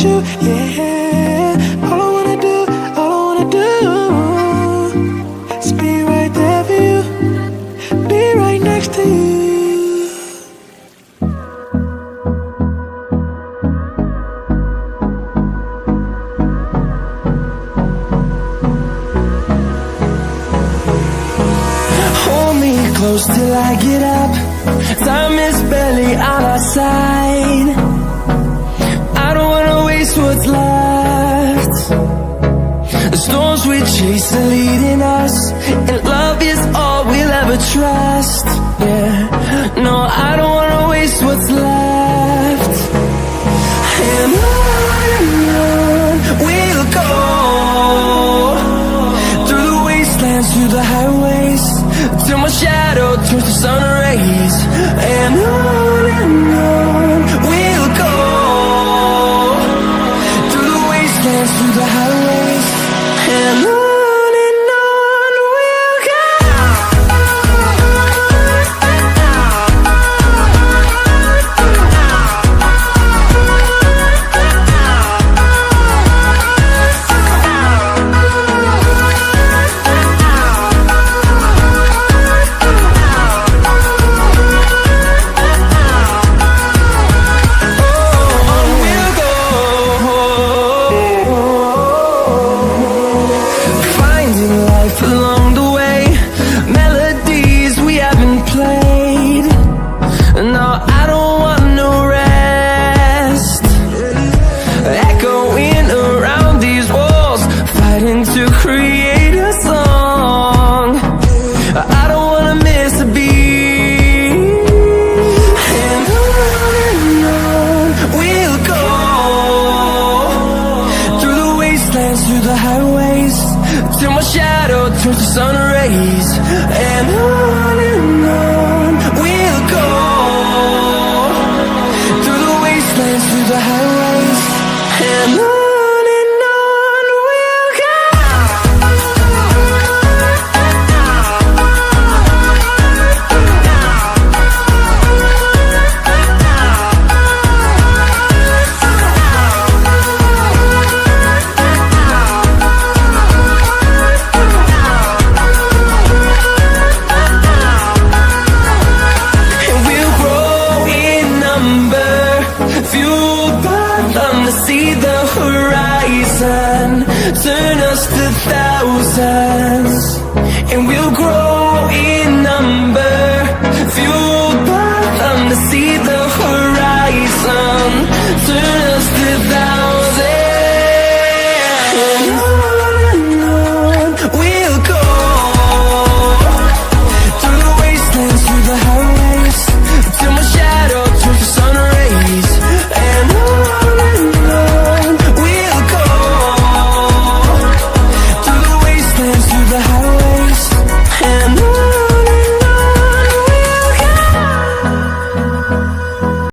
you, yeah. All I wanna do is be right there for you, be right next to you. Hold me close till I get up. Time is barely on our side. I don't wanna waste what's left. The storms we chase are leading us, and love is all we'll ever trust. Yeah, no, I don't wanna waste what's left. And on we'll go, through the wastelands, through the highways, till my shadow turns to sun rays. And on we'll go, through the wastelands, through the highways, and on we'll go. Along the way, melodies we haven't played. No, I don't want no rest. Echoing around these walls, fighting to create a song. I don't wanna miss a beat. And on we'll go, through the wastelands, through the highways, till my shadow turns to sun rays. And on we'll go, through the wastelands, through the highways, and on.